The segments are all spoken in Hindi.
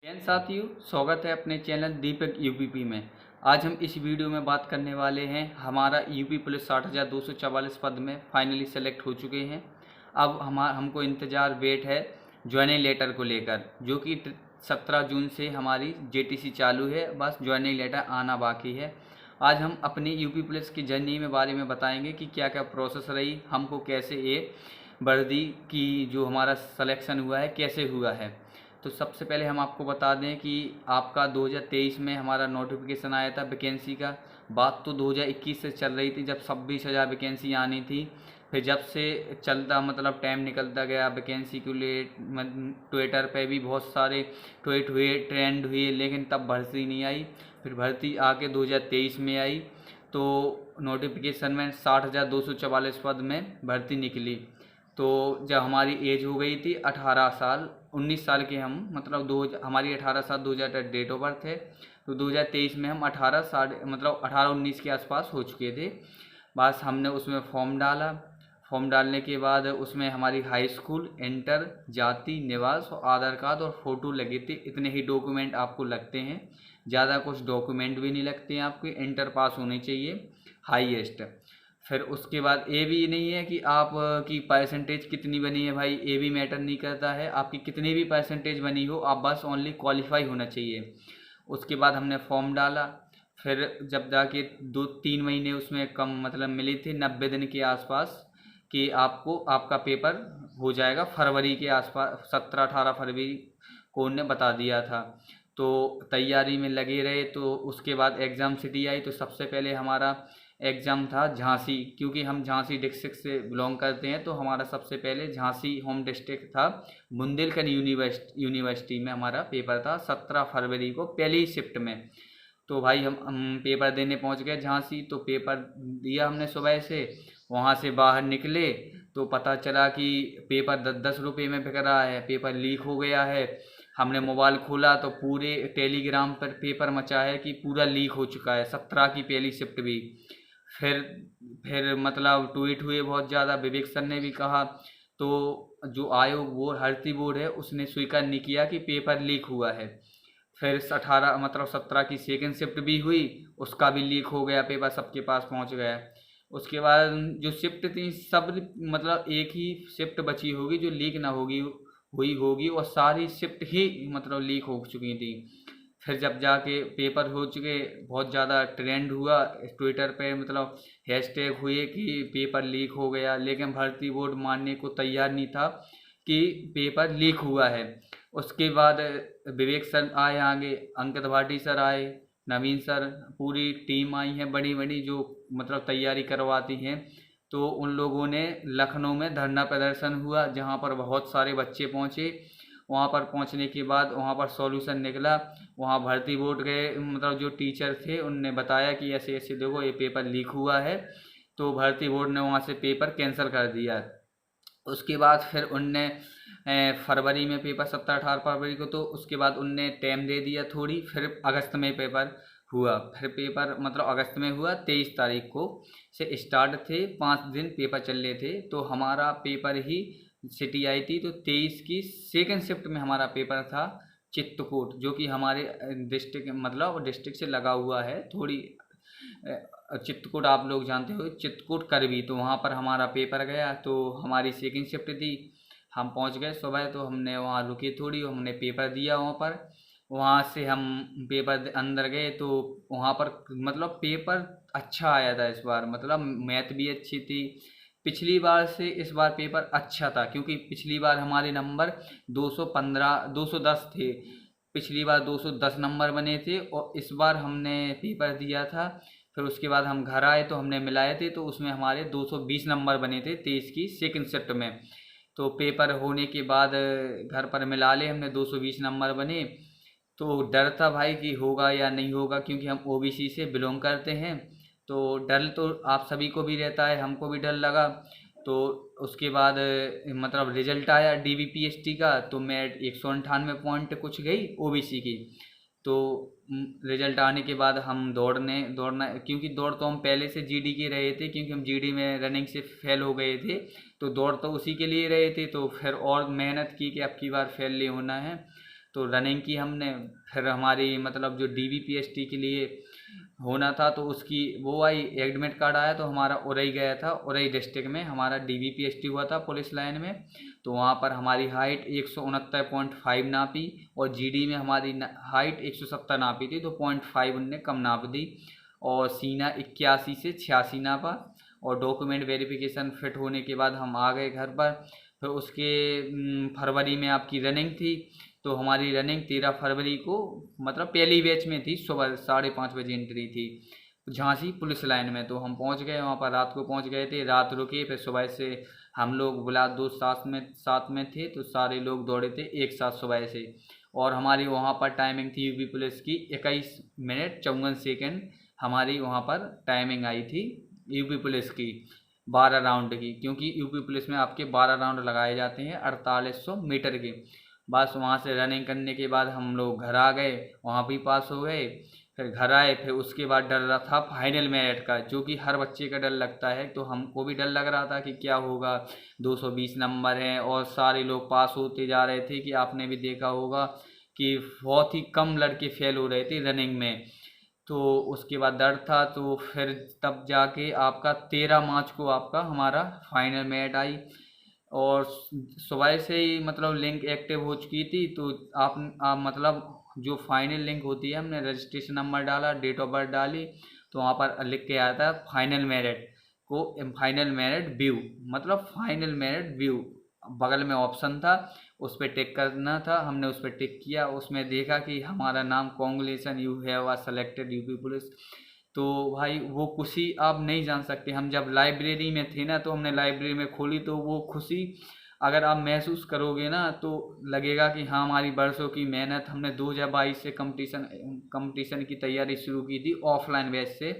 साथियों, स्वागत है अपने चैनल दीपक यूपीपी में। आज हम इस वीडियो में बात करने वाले हैं हमारा यूपी पुलिस 60,244 पद में फाइनली सेलेक्ट हो चुके हैं। अब हमको इंतज़ार वेट है ज्वाइनिंग लेटर को लेकर, जो कि 17 जून से हमारी जेटीसी चालू है। बस ज्वाइनिंग लेटर आना बाकी है। आज हम अपनी यूपी पुलिस की जर्नी में बारे में बताएंगे कि क्या क्या प्रोसेस रही, हमको कैसे ये वर्दी की जो हमारा सिलेक्शन हुआ है कैसे हुआ है। तो सबसे पहले हम आपको बता दें कि आपका 2023 में हमारा नोटिफिकेशन आया था वैकेंसी का। बात तो 2021 से चल रही थी, जब 26,000 वैकेंसी आनी थी। फिर जब से चलता मतलब टाइम निकलता गया, वैकेंसी के लिए ट्विटर पे भी बहुत सारे ट्वीट हुए, ट्रेंड हुए, लेकिन तब भर्ती नहीं आई। फिर भर्ती आके 2023 में आई, तो नोटिफिकेशन में 60,244 पद में भर्ती निकली। तो जब हमारी एज हो गई थी 18 साल, 19 साल के हम मतलब हमारी 18 साल 2000 डेट ऑफ बर्थ है। तो 2023 में हम 18 19 के आसपास हो चुके थे। बस हमने उसमें फॉर्म डाला। फॉर्म डालने के बाद उसमें हमारी हाई स्कूल, इंटर, जाति, निवास और आधार कार्ड और फ़ोटो लगे थे। इतने ही डॉक्यूमेंट आपको लगते हैं, ज़्यादा कुछ डॉक्यूमेंट भी नहीं लगते हैं। आपके इंटर पास होनी चाहिए हाईएस्ट। फिर उसके बाद ये भी नहीं है कि आप की परसेंटेज कितनी बनी है, भाई ये भी मैटर नहीं करता है। आपकी कितनी भी परसेंटेज बनी हो, आप बस ओनली क्वालिफाई होना चाहिए। उसके बाद हमने फॉर्म डाला। फिर जब जाके 2-3 महीने उसमें कम मतलब मिले थे, 90 दिन के आसपास, कि आपको आपका पेपर हो जाएगा फरवरी के आसपास। 17-18 फरवरी को उन्होंने बता दिया था। तो तैयारी में लगे रहे। तो उसके बाद एग्ज़ाम सिटी आई। तो सबसे पहले हमारा एग्ज़ाम था झांसी, क्योंकि हम झांसी डिस्ट्रिक्ट से बिलोंग करते हैं। तो हमारा सबसे पहले झांसी होम डिस्ट्रिक्ट था। बुंदेलखंड यूनिवर्सिटी में हमारा पेपर था 17 फरवरी को, पहली शिफ्ट में। तो भाई हम पेपर देने पहुंच गए झांसी। तो पेपर दिया हमने सुबह से। वहां से बाहर निकले तो पता चला कि पेपर 10-10 रुपये में बिक रहा है, पेपर लीक हो गया है। हमने मोबाइल खोला तो पूरे टेलीग्राम पर पेपर मचा है कि पूरा लीक हो चुका है, 17 की पहली शिफ्ट भी। फिर फिर मतलब ट्वीट हुए बहुत ज़्यादा। विवेक सर ने भी कहा। तो जो आयोग वो भर्ती बोर्ड है, उसने स्वीकार नहीं किया कि पेपर लीक हुआ है। फिर 18 मतलब 17 की सेकेंड शिफ्ट भी हुई, उसका भी लीक हो गया, पेपर सबके पास पहुंच गया। उसके बाद जो शिफ्ट थी सब मतलब एक ही शिफ्ट बची होगी जो लीक ना हुई होगी, और सारी शिफ्ट ही मतलब लीक हो चुकी थी। फिर जब जाके पेपर हो चुके, बहुत ज़्यादा ट्रेंड हुआ ट्विटर पे, मतलब हैशटैग हुए कि पेपर लीक हो गया। लेकिन भर्ती बोर्ड मानने को तैयार नहीं था कि पेपर लीक हुआ है। उसके बाद विवेक सर आए आगे, अंकित भाटी सर आए, नवीन सर, पूरी टीम आई है बड़ी बड़ी जो मतलब तैयारी करवाती हैं। तो उन लोगों ने लखनऊ में धरना प्रदर्शन हुआ, जहाँ पर बहुत सारे बच्चे पहुँचे। वहाँ पर पहुँचने के बाद वहाँ पर सॉल्यूशन निकला। वहाँ भर्ती बोर्ड के मतलब जो टीचर थे उनने बताया कि ऐसे ऐसे देखो ये पेपर लीक हुआ है। तो भर्ती बोर्ड ने वहाँ से पेपर कैंसिल कर दिया। उसके बाद फिर उनने फरवरी में पेपर 17-18 फरवरी को, तो उसके बाद उनने टाइम दे दिया थोड़ी। फिर अगस्त में पेपर हुआ। फिर पेपर मतलब अगस्त में हुआ, 23 तारीख को से स्टार्ट थे, 5 दिन पेपर चल रहे थे। तो हमारा पेपर ही सिटी आई थी। तो 23 की सेकेंड शिफ्ट में हमारा पेपर था चित्रकूट, जो कि हमारे डिस्ट्रिक्ट मतलब डिस्ट्रिक्ट से लगा हुआ है थोड़ी। चित्रकूट आप लोग जानते हो, चित्रकूट करवी। तो वहाँ पर हमारा पेपर गया। तो हमारी सेकंड शिफ्ट थी, हम पहुँच गए सुबह। तो हमने वहाँ रुके थोड़ी, हमने पेपर दिया वहाँ पर। वहाँ से हम पेपर अंदर गए तो वहाँ पर मतलब पेपर अच्छा आया था इस बार, मतलब मैथ भी अच्छी थी। पिछली बार से इस बार पेपर अच्छा था, क्योंकि पिछली बार हमारे नंबर 215 210 थे। पिछली बार 210 नंबर बने थे, और इस बार हमने पेपर दिया था। फिर उसके बाद हम घर आए तो हमने मिलाए थे, तो उसमें हमारे 220 नंबर बने थे 23 की सेकंड शिफ्ट में। तो पेपर होने के बाद घर पर मिला ले हमने, 220 नंबर बने। तो डर था भाई कि होगा या नहीं होगा, क्योंकि हम ओबीसी से बिलोंग करते हैं। तो डर तो आप सभी को भी रहता है, हमको भी डर लगा। तो उसके बाद मतलब रिजल्ट आया डीबीपीएसटी का, तो मैं 198 पॉइंट कुछ गई ओबीसी की। तो रिजल्ट आने के बाद हम दौड़ना, क्योंकि दौड़ तो हम पहले से जीडी के रहे थे, क्योंकि हम जीडी में रनिंग से फेल हो गए थे। तो दौड़ तो उसी के लिए रहे थे। तो फिर और मेहनत की कि अब की बार फेल नहीं होना है। तो रनिंग की हमने। फिर हमारी मतलब जो DVPST के लिए होना था तो उसकी वो आई, एडमिट कार्ड आया, तो हमारा उरई गया था, उरई डिस्ट्रिक्ट में हमारा DVPST हुआ था पुलिस लाइन में। तो वहाँ पर हमारी हाइट 169.5 नापी और GD में हमारी हाइट 170 नापी थी, तो 0.5 उनने कम नाप दी। और सीना 81 से 86 नापा। और डॉक्यूमेंट वेरिफिकेशन फिट होने के बाद हम आ गए घर पर। फिर उसके फरवरी में आपकी रनिंग थी, तो हमारी रनिंग 13 फरवरी को मतलब पहली बैच में थी, सुबह 5:30 बजे एंट्री थी झांसी पुलिस लाइन में। तो हम पहुंच गए वहाँ पर, रात को पहुंच गए थे, रात रुके, फिर सुबह से हम लोग बुला दोस्त साथ में थे, तो सारे लोग दौड़े थे एक साथ सुबह से। और हमारी वहाँ पर टाइमिंग थी यूपी पुलिस की 21 मिनट 54 सेकेंड हमारी वहाँ पर टाइमिंग आई थी यूपी पुलिस की 12 राउंड की, क्योंकि यूपी पुलिस में आपके 12 राउंड लगाए जाते हैं 4800 मीटर के। बस वहाँ से रनिंग करने के बाद हम लोग घर आ गए, वहाँ भी पास हो गए। फिर घर आए, फिर उसके बाद डर रहा था फाइनल मेरिट का, जो कि हर बच्चे का डर लगता है, तो हमको भी डर लग रहा था कि क्या होगा। 220 नंबर हैं और सारे लोग पास होते जा रहे थे, कि आपने भी देखा होगा कि बहुत ही कम लड़के फेल हो रहे थे रनिंग में। तो उसके बाद डर था, तो फिर तब जाके आपका 13 मार्च को आपका हमारा फाइनल मेरिट आई। और सुबह से ही मतलब लिंक एक्टिव हो चुकी थी, तो आप मतलब जो फाइनल लिंक होती है, हमने रजिस्ट्रेशन नंबर डाला, डेट ऑफ बर्थ डाली, तो वहाँ पर लिख के आया था फाइनल मेरिट को, फाइनल मेरिट व्यू, मतलब फाइनल मेरिट व्यू बगल में ऑप्शन था, उस पर टिक करना था। हमने उस पर टिक किया, उसमें देखा कि हमारा नाम congratulation you have a selected UP police. तो भाई वो खुशी आप नहीं जान सकते। हम जब लाइब्रेरी में थे ना, तो हमने लाइब्रेरी में खोली, तो वो खुशी अगर आप महसूस करोगे ना, तो लगेगा कि हाँ हमारी बरसों की मेहनत। हमने 2022 से कंपटीशन की तैयारी शुरू की थी ऑफलाइन बैच से।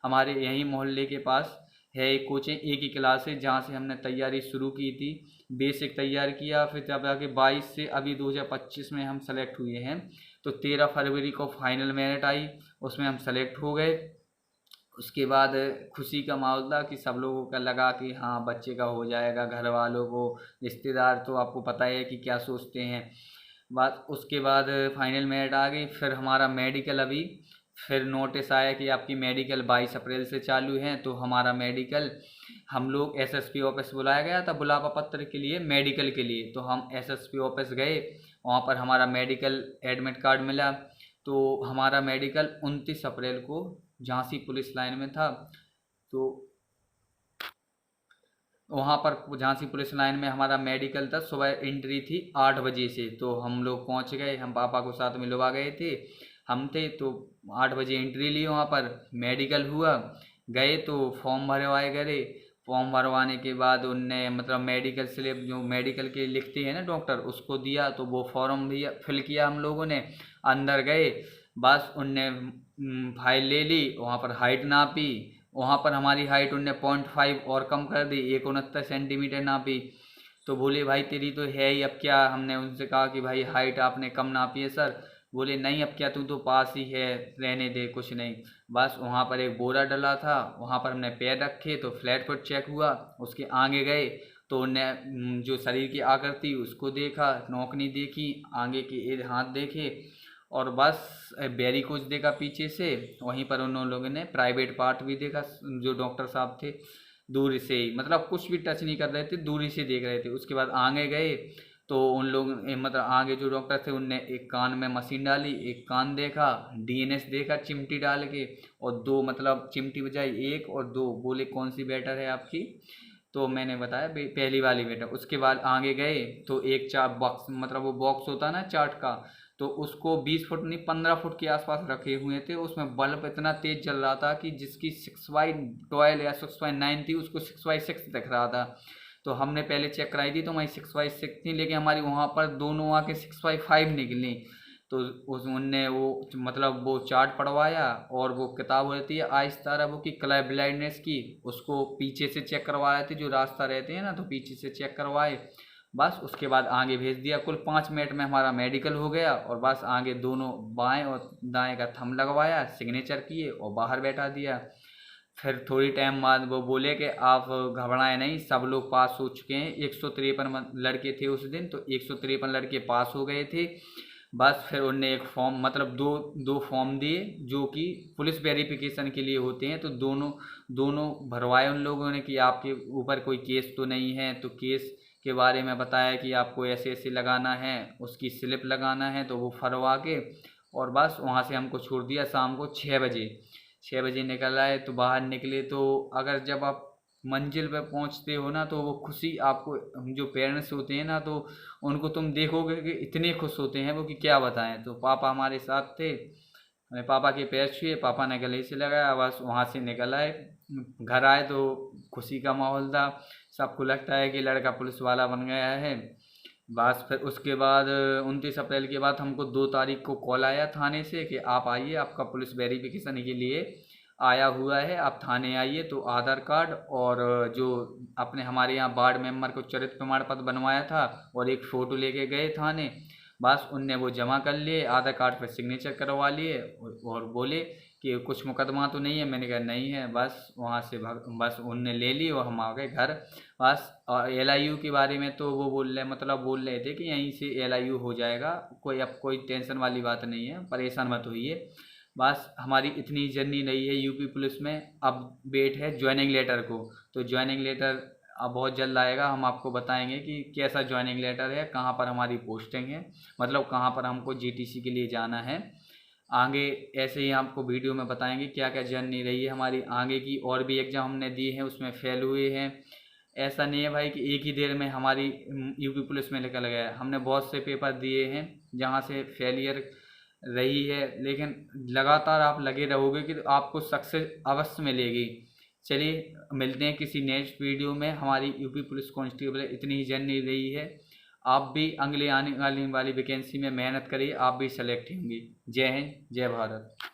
हमारे यहीं मोहल्ले के पास है एक कोचिंग, एक ही क्लास है, जहाँ से हमने तैयारी शुरू की थी, बेसिक तैयार किया। फिर जब आके 22 से अभी 2025 में हम सेलेक्ट हुए हैं। तो 13 फरवरी को फाइनल मेरिट आई, उसमें हम सेलेक्ट हो गए। उसके बाद खुशी का माहौल था, कि सब लोगों का लगा कि हाँ बच्चे का हो जाएगा। घर वालों को, रिश्तेदार तो आपको पता है कि क्या सोचते हैं। बात उसके बाद फाइनल मेरिट आ गई। फिर हमारा मेडिकल, अभी फिर नोटिस आया कि आपकी मेडिकल 22 अप्रैल से चालू है। तो हमारा मेडिकल, हम लोग SSP ऑफिस बुलाया गया था बुलावा पत्र के लिए, मेडिकल के लिए। तो हम SSP ऑफिस गए, वहाँ पर हमारा मेडिकल एडमिट कार्ड मिला। तो हमारा मेडिकल 29 अप्रैल को झांसी पुलिस लाइन में था। तो वहाँ पर झांसी पुलिस लाइन में हमारा मेडिकल था, सुबह एंट्री थी 8 बजे से। तो हम लोग पहुँच गए, हम पापा को साथ में लुभा गए थे, हम थे। तो 8 बजे एंट्री ली, वहाँ पर मेडिकल हुआ। गए तो फॉर्म भरवाए गए। फॉर्म भरवाने के बाद उनने मतलब मेडिकल स्लिप जो मेडिकल के लिखते हैं ना डॉक्टर, उसको दिया। तो वो फॉर्म भी फिल किया हम लोगों ने, अंदर गए। बस उनने फाइल ले ली, वहाँ पर हाइट नापी। वहाँ पर हमारी हाइट उनने 0.5 और कम कर दी, 69 सेंटीमीटर नापी। तो बोले भाई तेरी तो है ही, अब क्या। हमने उनसे कहा कि भाई हाइट आपने कम नापी है सर। बोले नहीं अब क्या, तू तो पास ही है, रहने दे, कुछ नहीं। बस वहाँ पर एक बोरा डला था, वहाँ पर हमने पैर रखे, तो फ्लैट फुट चेक हुआ। उसके आगे गए तो उनने जो शरीर की आकृति उसको देखा, नौकनी देखी, आगे के हाथ देखे, और बस बैरिकोज देखा पीछे से। वहीं पर उन लोगों ने प्राइवेट पार्ट भी देखा, जो डॉक्टर साहब थे दूर से ही, मतलब कुछ भी टच नहीं कर रहे थे, दूरी से देख रहे थे। उसके बाद आगे गए तो उन लोग मतलब आगे जो डॉक्टर थे उनने एक कान में मशीन डाली, एक कान देखा, DNS देखा चिमटी डाल के, और 2 मतलब चिमटी बजाई, 1 और 2। बोले कौन सी बेटर है आपकी। तो मैंने बताया पहली वाली बेटर। उसके बाद आगे गए तो एक चार्ट बॉक्स, मतलब वो बॉक्स होता ना चार्ट का, तो उसको 20 फुट नहीं 15 फुट के आसपास रखे हुए थे। उसमें बल्ब इतना तेज जल रहा था कि जिसकी 6/12 या 6/9 थी, उसको 6/6 दिख रहा था। तो हमने पहले चेक कराई थी, तो वही 6/6 थी, लेकिन हमारी वहाँ पर दोनों आके 6/5 निकली। तो उनने वो मतलब वो चार्ट पढ़वाया, और वो किताब रहती है आइस्तारा वो की कलर ब्लाइंडनेस की, उसको पीछे से चेक करवाए थे, जो रास्ता रहते हैं ना, तो पीछे से चेक करवाए। बस उसके बाद आगे भेज दिया। कुल 5 मिनट में हमारा मेडिकल हो गया, और बस आगे दोनों बाएं और दाएं का थंब लगवाया, सिग्नेचर किए और बाहर बैठा दिया। फिर थोड़ी टाइम बाद वो बोले कि आप घबराएं नहीं, सब लोग पास हो चुके हैं। 153 लड़के थे उस दिन, तो 153 लड़के पास हो गए थे। बस फिर उनने एक फॉर्म मतलब दो फॉर्म दिए जो कि पुलिस वेरिफिकेशन के लिए होते हैं, तो दोनों दोनों भरवाए उन लोगों ने कि आपके ऊपर कोई केस तो नहीं है। तो केस के बारे में बताया कि आपको ऐसे ऐसे लगाना है, उसकी स्लिप लगाना है, तो वो फरवा के और बस वहाँ से हमको छोड़ दिया शाम को 6 बजे। 6 बजे निकल आए तो बाहर निकले, तो अगर जब आप मंजिल पे पहुंचते हो ना तो वो खुशी आपको, हम जो पेरेंट्स होते हैं ना, तो उनको तुम देखोगे कि इतने खुश होते हैं वो कि क्या बताएं। तो पापा हमारे साथ थे, हमें पापा के पैर छुए, पापा ने गले से लगाया, बस वहाँ से निकल आए। घर आए तो खुशी का माहौल था, सबको लगता है कि लड़का पुलिस वाला बन गया है। बस फिर उसके बाद 29 अप्रैल के बाद हमको 2 तारीख को कॉल आया थाने से कि आप आइए, आपका पुलिस वेरिफिकेशन के लिए आया हुआ है, आप थाने आइए। तो आधार कार्ड और जो अपने हमारे यहाँ वार्ड मेंबर को चरित्र प्रमाण पत्र बनवाया था और एक फ़ोटो लेके गए थाने, बस उनने वो जमा कर लिए, आधार कार्ड पर सिग्नेचर करवा लिए और बोले कि कुछ मुकदमा तो नहीं है। मैंने कहा नहीं है। बस वहाँ से बस उनने ले ली और हम आ गए घर। बस और LIU के बारे में तो वो बोल रहे थे कि यहीं से LIU हो जाएगा, अब कोई टेंशन वाली बात नहीं है, परेशान मत होइए। बस हमारी इतनी जर्नी रही है यूपी पुलिस में। अब वेट है ज्वाइनिंग लेटर को, तो ज्वाइनिंग लेटर अब बहुत जल्द आएगा। हम आपको बताएंगे कि कैसा ज्वाइनिंग लेटर है, कहाँ पर हमारी पोस्टिंग है, मतलब कहाँ पर हमको GTC के लिए जाना है। आगे ऐसे ही आपको वीडियो में बताएंगे क्या क्या जर्नी रही है हमारी आगे की। और भी एग्ज़ाम हमने दिए हैं, उसमें फेल हुए हैं। ऐसा नहीं है भाई कि एक ही देर में हमारी यूपी पुलिस में निकल गया है। हमने बहुत से पेपर दिए हैं जहाँ से फेलियर रही है, लेकिन लगातार आप लगे रहोगे कि तो आपको सक्सेस अवश्य मिलेगी। चलिए मिलते हैं किसी नेक्स्ट वीडियो में। हमारी यूपी पुलिस कांस्टेबल इतनी ही जर्नी रही है। आप भी अगले आने वाली वैकेंसी में मेहनत करिए, आप भी सेलेक्ट होंगे। जय हिंद, जय भारत।